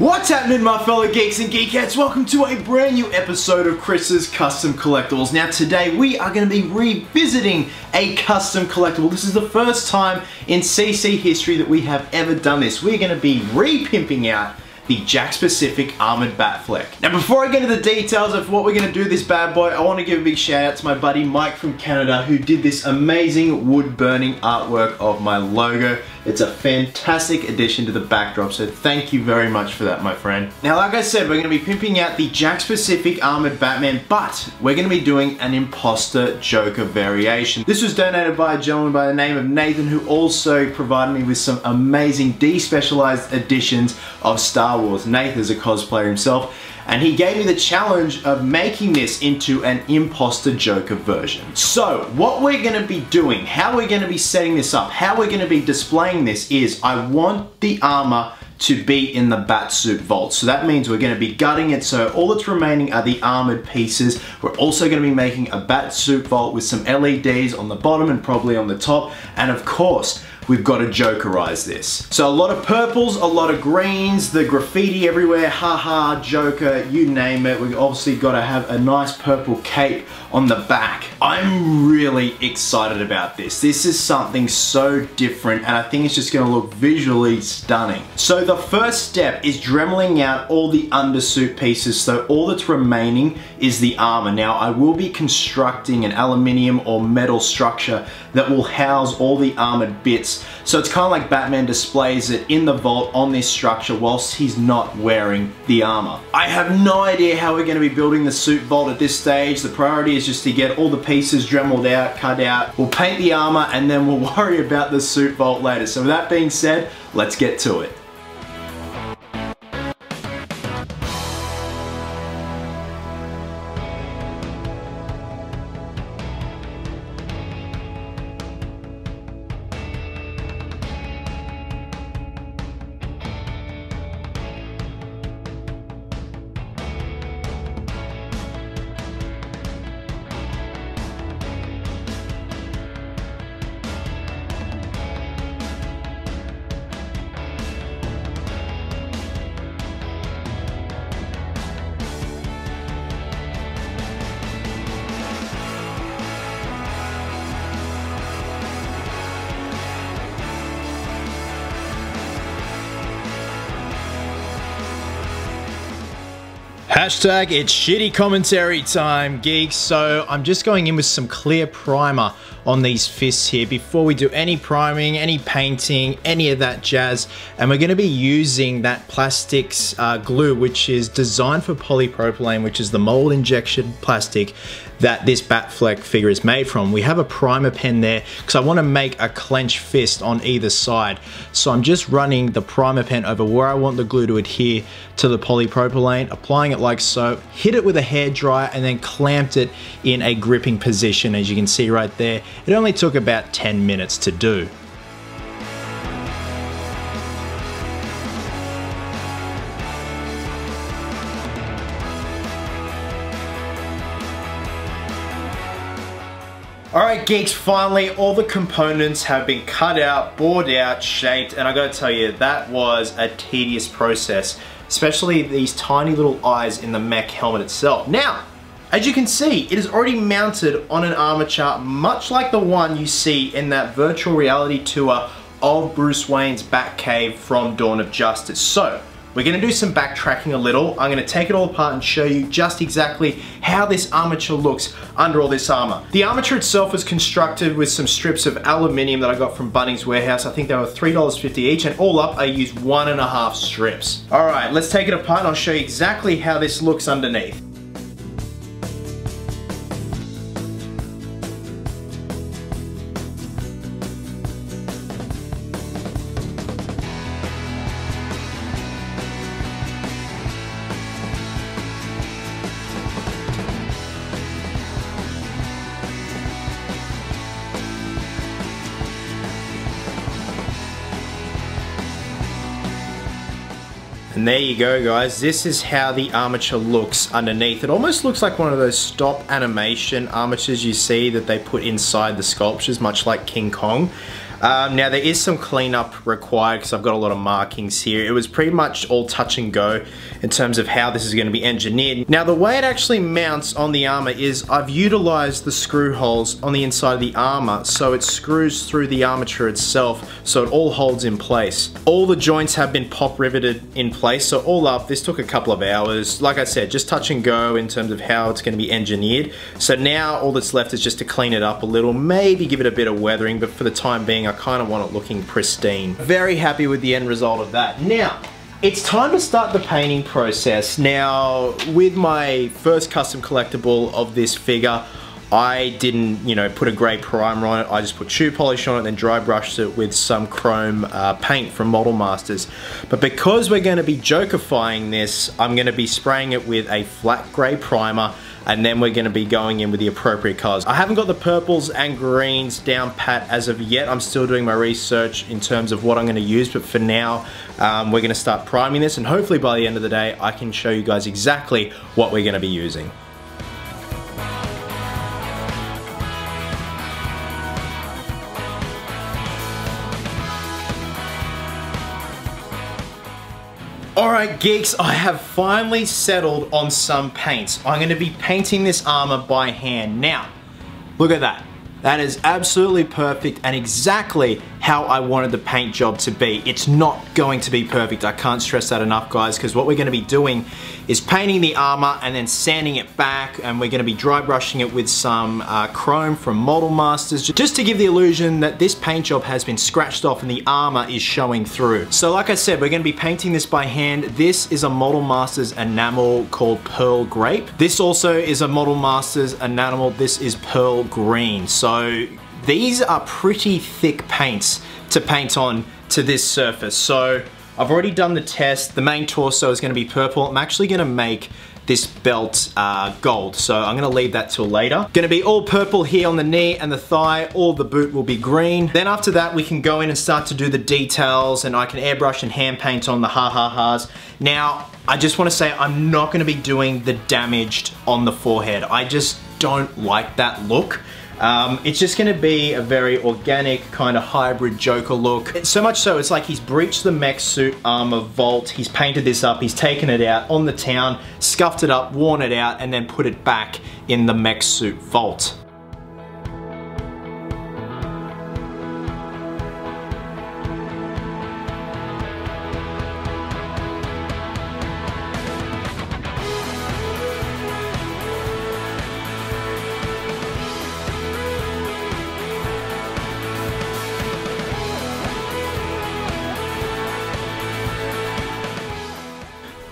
What's happening, my fellow geeks and geekettes? Welcome to a brand new episode of Chris's Custom Collectibles. Now today we are going to be revisiting a custom collectible. This is the first time in CC history that we have ever done this. We're going to be re-pimping out the Jakks Pacific Armored Batman. Now before I get into the details of what we're going to do with this bad boy, I want to give a big shout out to my buddy Mike from Canada who did this amazing wood burning artwork of my logo. It's a fantastic addition to the backdrop, so thank you very much for that, my friend. Now, like I said, we're going to be pimping out the Jakks Pacific Armored Batman, but we're going to be doing an Impostor Joker variation. This was donated by a gentleman by the name of Nathan, who also provided me with some amazing despecialized editions of Star Wars. Nathan's a cosplayer himself, and he gave me the challenge of making this into an Impostor Joker version. So what we're going to be doing, how we're going to be setting this up, how we're going to be displaying this is I want the armor to be in the Batsuit vault. So that means we're going to be gutting it, so all that's remaining are the armored pieces. We're also going to be making a Batsuit vault with some LEDs on the bottom and probably on the top, and of course we've got to Jokerize this. So a lot of purples, a lot of greens, the graffiti everywhere, haha, Joker, you name it. We've obviously got to have a nice purple cape on the back. I'm really excited about this. This is something so different, and I think it's just going to look visually stunning. So the first step is dremeling out all the undersuit pieces, so all that's remaining is the armor. Now I will be constructing an aluminium or metal structure that will house all the armored bits. So it's kind of like Batman displays it in the vault on this structure whilst he's not wearing the armor. I have no idea how we're going to be building the suit vault at this stage. The priority is just to get all the pieces dremeled out, cut out. We'll paint the armor and then we'll worry about the suit vault later. So with that being said, let's get to it. Hashtag it's shitty commentary time, geeks. So I'm just going in with some clear primer on these fists here before we do any priming, any painting, any of that jazz. And we're going to be using that plastics glue, which is designed for polypropylene, which is the mold injection plastic that this Batfleck figure is made from. We have a primer pen there because I want to make a clenched fist on either side. So I'm just running the primer pen over where I want the glue to adhere to the polypropylene, applying it like so, hit it with a hairdryer and then clamped it in a gripping position. As you can see right there, it only took about 10 minutes to do. Alright geeks, finally all the components have been cut out, bored out, shaped, and I gotta tell you, that was a tedious process, especially these tiny little eyes in the mech helmet itself. Now, as you can see, it is already mounted on an armature, much like the one you see in that virtual reality tour of Bruce Wayne's Batcave from Dawn of Justice. So, we're going to do some backtracking a little. I'm going to take it all apart and show you just exactly how this armature looks under all this armor. The armature itself was constructed with some strips of aluminium that I got from Bunnings Warehouse. I think they were $3.50 each, and all up I used 1.5 strips. Alright, let's take it apart and I'll show you exactly how this looks underneath. And there you go, guys. This is how the armature looks underneath. It almost looks like one of those stop animation armatures you see that they put inside the sculptures, much like King Kong. Now there is some cleanup required because I've got a lot of markings here. It was pretty much all touch and go in terms of how this is going to be engineered. Now the way it actually mounts on the armor is I've utilized the screw holes on the inside of the armor, so it screws through the armature itself, so it all holds in place. All the joints have been pop riveted in place, so all up this took a couple of hours. Like I said, just touch and go in terms of how it's going to be engineered. So now all that's left is just to clean it up a little, maybe give it a bit of weathering, but for the time being I kind of want it looking pristine. Very happy with the end result of that. Now it's time to start the painting process. Now with my first custom collectible of this figure, I didn't, you know, put a grey primer on it. I just put shoe polish on it and then dry brushed it with some chrome paint from Model Masters. But because we're going to be Jokerifying this, I'm going to be spraying it with a flat grey primer, and then we're going to be going in with the appropriate colors. I haven't got the purples and greens down pat as of yet. I'm still doing my research in terms of what I'm going to use, but for now we're going to start priming this, and hopefully by the end of the day I can show you guys exactly what we're going to be using. Alright geeks, I have finally settled on some paints. I'm going to be painting this armor by hand. Now, look at that. That is absolutely perfect and exactly how I wanted the paint job to be. It's not going to be perfect. I can't stress that enough, guys, because what we're going to be doing is painting the armor and then sanding it back, and we're going to be dry brushing it with some chrome from Model Masters, just to give the illusion that this paint job has been scratched off and the armor is showing through. So like I said, we're going to be painting this by hand. This is a Model Masters enamel called Pearl Grape. This also is a Model Masters enamel. This is Pearl Green. So these are pretty thick paints to paint on to this surface. So I've already done the test. The main torso is going to be purple. I'm actually going to make this belt gold, so I'm going to leave that till later. Going to be all purple here on the knee and the thigh. All the boot will be green. Then after that we can go in and start to do the details, and I can airbrush and hand paint on the ha-ha-has. Now I just want to say I'm not going to be doing the damaged on the forehead. I just don't like that look. It's just going to be a very organic kind of hybrid Joker look. So much so, it's like he's breached the mech suit armor vault, he's painted this up, he's taken it out on the town, scuffed it up, worn it out, and then put it back in the mech suit vault.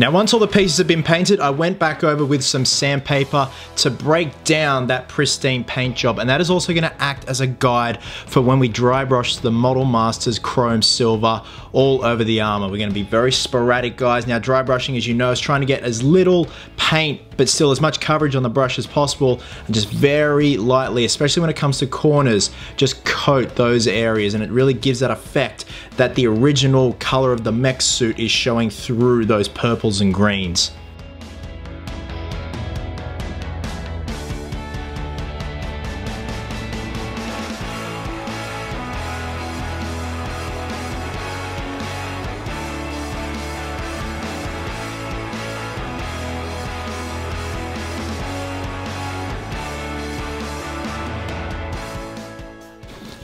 Now once all the pieces have been painted, I went back over with some sandpaper to break down that pristine paint job, and that is also going to act as a guide for when we dry brush the Model Masters chrome silver all over the armor. We're going to be very sporadic, guys. Now dry brushing, as you know, is trying to get as little paint but still as much coverage on the brush as possible, and just very lightly, especially when it comes to corners, just coat those areas, and it really gives that effect that the original color of the mech suit is showing through those purples and greens.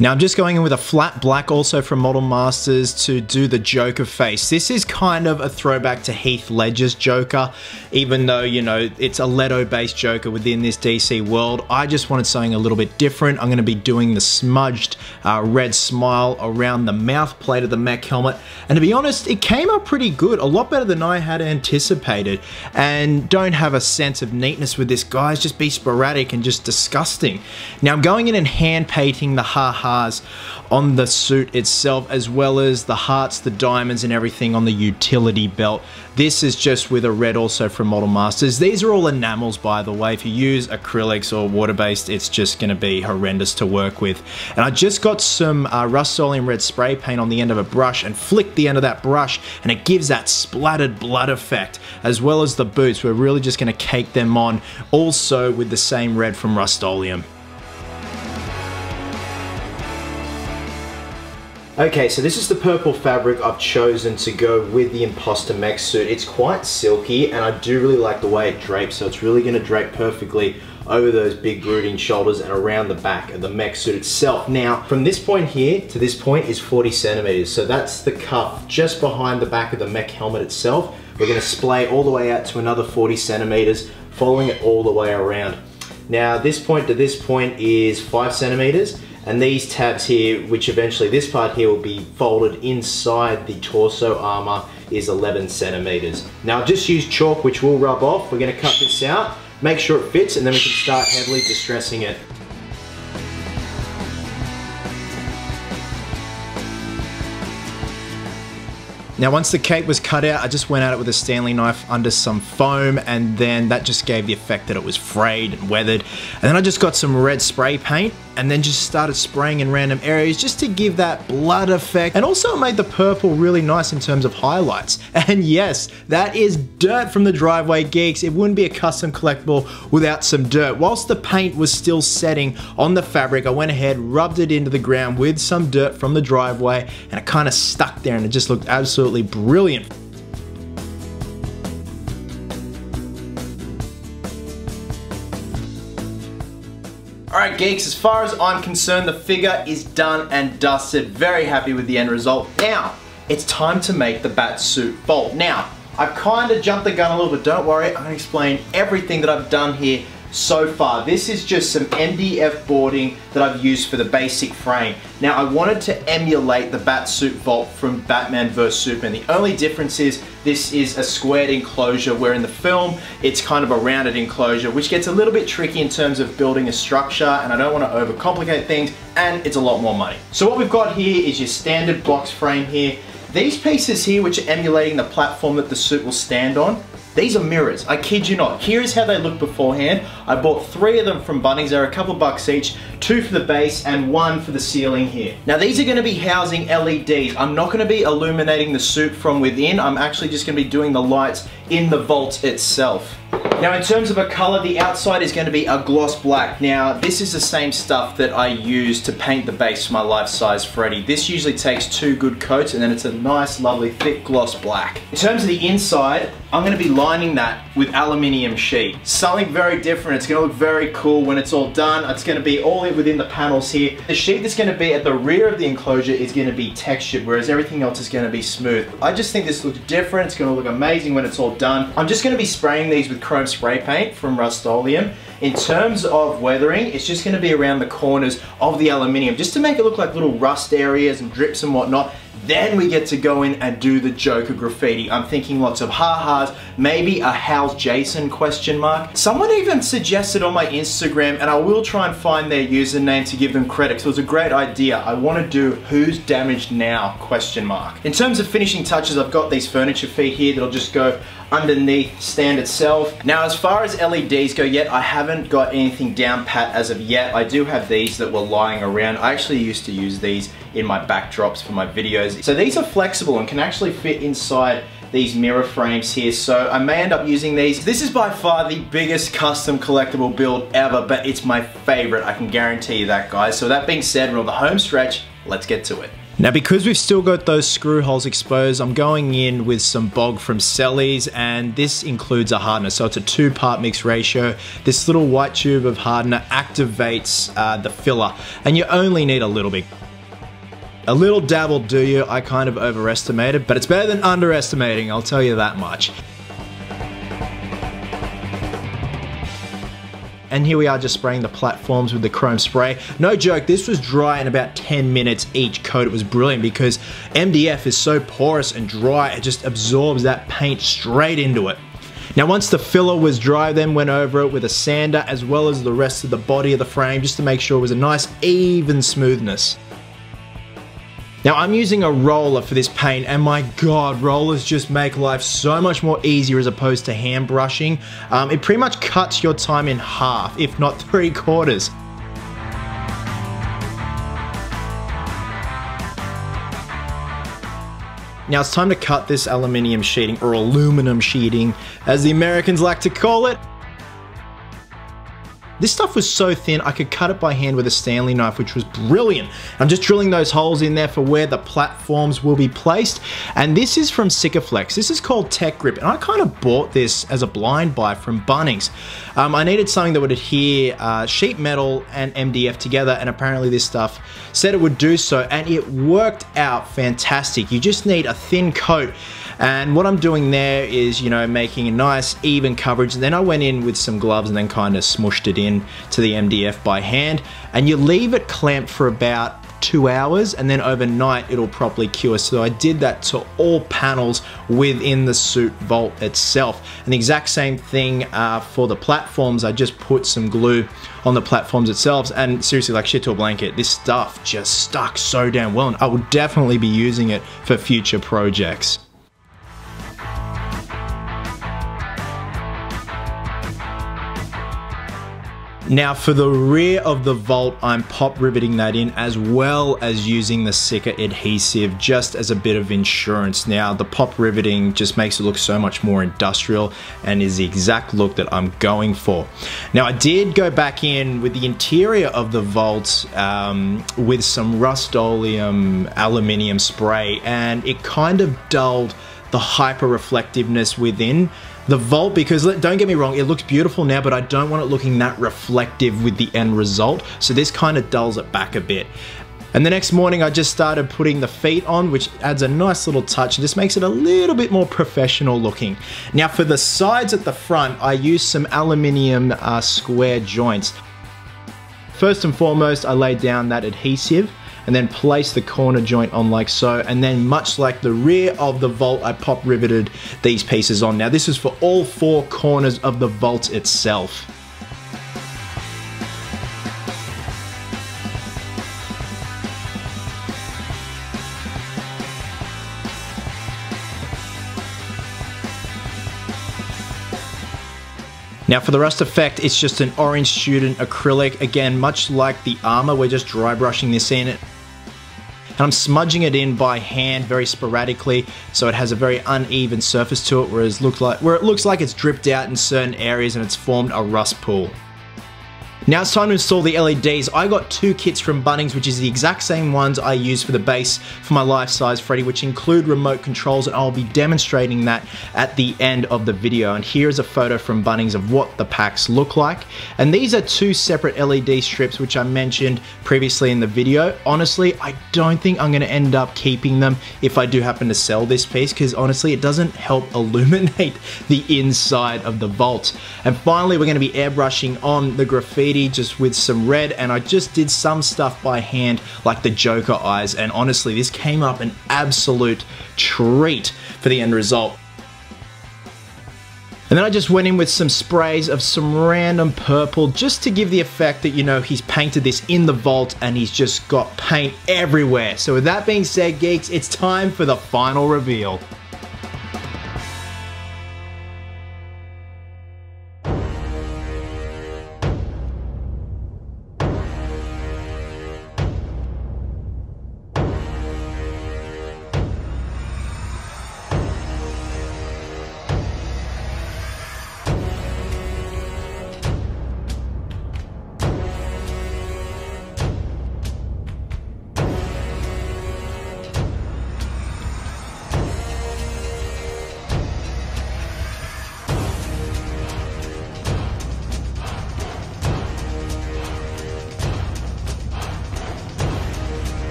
Now I'm just going in with a flat black also from Model Masters to do the Joker face. This is kind of a throwback to Heath Ledger's Joker, even though, you know, it's a Leto-based Joker within this DC world. I just wanted something a little bit different. I'm going to be doing the smudged red smile around the mouth plate of the mech helmet, and to be honest, it came out pretty good, a lot better than I had anticipated. And don't have a sense of neatness with this, guys, just be sporadic and just disgusting. Now I'm going in and hand painting the ha-ha on the suit itself, as well as the hearts, the diamonds, and everything on the utility belt. This is just with a red also from Model Masters. These are all enamels, by the way. If you use acrylics or water-based, it's just going to be horrendous to work with. And I just got some Rust-Oleum red spray paint on the end of a brush and flicked the end of that brush, and it gives that splattered blood effect, as well as the boots. We're really just going to cake them on also with the same red from Rust-Oleum. Okay, so this is the purple fabric I've chosen to go with the Impostor mech suit. It's quite silky and I do really like the way it drapes, so it's really going to drape perfectly over those big brooding shoulders and around the back of the mech suit itself. Now, from this point here to this point is 40 centimeters, so that's the cuff just behind the back of the mech helmet itself. We're going to splay all the way out to another 40 centimeters, following it all the way around. Now, this point to this point is 5 centimeters. And these tabs here, which eventually this part here will be folded inside the torso armor, is 11 centimeters. Now I've just used chalk, which will rub off. We're gonna cut this out, make sure it fits, and then we can start heavily distressing it. Now once the cape was cut out, I just went at it with a Stanley knife under some foam, and then that just gave the effect that it was frayed and weathered. And then I just got some red spray paint and then just started spraying in random areas just to give that blood effect. And also it made the purple really nice in terms of highlights. And yes, that is dirt from the driveway, geeks. It wouldn't be a custom collectible without some dirt. Whilst the paint was still setting on the fabric, I went ahead, rubbed it into the ground with some dirt from the driveway, and it kind of stuck there and it just looked absolutely brilliant. Alright geeks, as far as I'm concerned, the figure is done and dusted. Very happy with the end result. Now, it's time to make the bat suit bolt. Now, I've kind of jumped the gun a little bit, don't worry, I'm going to explain everything that I've done here so far. This is just some MDF boarding that I've used for the basic frame. Now I wanted to emulate the Batsuit vault from Batman vs Superman. The only difference is this is a squared enclosure, where in the film it's kind of a rounded enclosure, which gets a little bit tricky in terms of building a structure, and I don't want to overcomplicate things, and it's a lot more money. So what we've got here is your standard box frame here. These pieces here, which are emulating the platform that the suit will stand on, these are mirrors, I kid you not. Here is how they look beforehand. I bought 3 of them from Bunnings. They're a couple bucks each, 2 for the base and 1 for the ceiling here. Now these are gonna be housing LEDs. I'm not gonna be illuminating the suit from within. I'm actually just gonna be doing the lights in the vault itself. Now in terms of a color, the outside is going to be a gloss black. Now this is the same stuff that I use to paint the base for my life-size Freddy. This usually takes 2 good coats and then it's a nice, lovely, thick gloss black. In terms of the inside, I'm going to be lining that with aluminium sheet. Something very different. It's going to look very cool when it's all done. It's going to be all within the panels here. The sheet that's going to be at the rear of the enclosure is going to be textured, whereas everything else is going to be smooth. I just think this looks different. It's going to look amazing when it's all done. I'm just going to be spraying these with chrome spray paint from Rust-Oleum. In terms of weathering, it's just going to be around the corners of the aluminium, just to make it look like little rust areas and drips and whatnot. Then we get to go in and do the Joker graffiti. I'm thinking lots of ha-has, maybe a how's Jason question mark. Someone even suggested on my Instagram, and I will try and find their username to give them credit, because it was a great idea. I want to do who's damaged now question mark. In terms of finishing touches, I've got these furniture feet here that'll just go underneath the stand itself. Now as far as LEDs go yet, I haven't got anything down pat as of yet. I do have these that were lying around. I actually used to use these in my backdrops for my videos. So these are flexible and can actually fit inside these mirror frames here, so I may end up using these. This is by far the biggest custom collectible build ever, but it's my favorite, I can guarantee you that, guys. So that being said, we're on the home stretch, let's get to it. Now because we've still got those screw holes exposed, I'm going in with some bog from Sellies, and this includes a hardener, so it's a 2-part mix ratio. This little white tube of hardener activates the filler, and you only need a little bit. A little dab will do you. I kind of overestimated, but it's better than underestimating, I'll tell you that much. And here we are just spraying the platforms with the chrome spray. No joke, this was dry in about 10 minutes each coat. It was brilliant because MDF is so porous and dry, it just absorbs that paint straight into it. Now once the filler was dry, I then went over it with a sander as well as the rest of the body of the frame, just to make sure it was a nice even smoothness. Now I'm using a roller for this paint, and my god, rollers just make life so much more easier as opposed to hand brushing. It pretty much cuts your time in half, if not 3/4. Now it's time to cut this aluminium sheeting, or aluminum sheeting, as the Americans like to call it. This stuff was so thin, I could cut it by hand with a Stanley knife, which was brilliant. I'm just drilling those holes in there for where the platforms will be placed. And this is from Sikaflex. This is called Tech Grip, and I kind of bought this as a blind buy from Bunnings. I needed something that would adhere sheet metal and MDF together, and apparently this stuff said it would do so, and it worked out fantastic. You just need a thin coat. And what I'm doing there is, you know, making a nice even coverage. And then I went in with some gloves and then kind of smushed it in to the MDF by hand. And you leave it clamped for about 2 hours, and then overnight it'll properly cure. So I did that to all panels within the suit vault itself. And the exact same thing for the platforms. I just put some glue on the platforms itself, and seriously, like shit to a blanket, this stuff just stuck so damn well, and I will definitely be using it for future projects. Now for the rear of the vault, I'm pop riveting that in, as well as using the Sika adhesive just as a bit of insurance. Now the pop riveting just makes it look so much more industrial and is the exact look that I'm going for. Now I did go back in with the interior of the vault with some Rust-Oleum aluminium spray, and it kind of dulled the hyper reflectiveness within the vault, because don't get me wrong, it looks beautiful now, but I don't want it looking that reflective with the end result. So this kind of dulls it back a bit. And the next morning I just started putting the feet on, which adds a nice little touch and just makes it a little bit more professional looking. Now for the sides at the front, I used some aluminium square joints. First and foremost, I laid down that adhesive and then place the corner joint on like so, and then much like the rear of the vault, I pop riveted these pieces on. Now this is for all 4 corners of the vault itself. Now for the rust effect, it's just an orange student acrylic. Again, much like the armor, we're just dry brushing this in. And I'm smudging it in by hand very sporadically, so it has a very uneven surface to it, where it looks like it's dripped out in certain areas and it's formed a rust pool. Now it's time to install the LEDs. I got 2 kits from Bunnings, which is the exact same ones I use for the base for my life-size Freddy, which include remote controls, and I'll be demonstrating that at the end of the video. And here's a photo from Bunnings of what the packs look like. And these are 2 separate LED strips, which I mentioned previously in the video. Honestly, I don't think I'm gonna end up keeping them if I do happen to sell this piece, because honestly, it doesn't help illuminate the inside of the vault. And finally, we're gonna be airbrushing on the graffiti just with some red, and I just did some stuff by hand like the Joker eyes, and honestly this came up an absolute treat for the end result. And then I just went in with some sprays of some random purple just to give the effect that, you know, he's painted this in the vault and he's just got paint everywhere. So with that being said, geeks, it's time for the final reveal.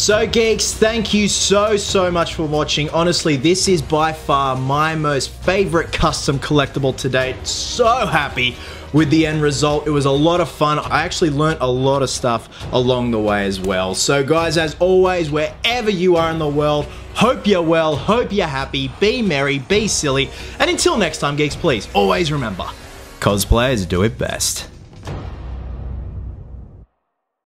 So geeks, thank you so much for watching. Honestly, this is by far my most favorite custom collectible to date. So happy with the end result. It was a lot of fun. I actually learnt a lot of stuff along the way as well. So guys, as always, wherever you are in the world, hope you're well, hope you're happy, be merry, be silly, and until next time geeks, please always remember, cosplayers do it best.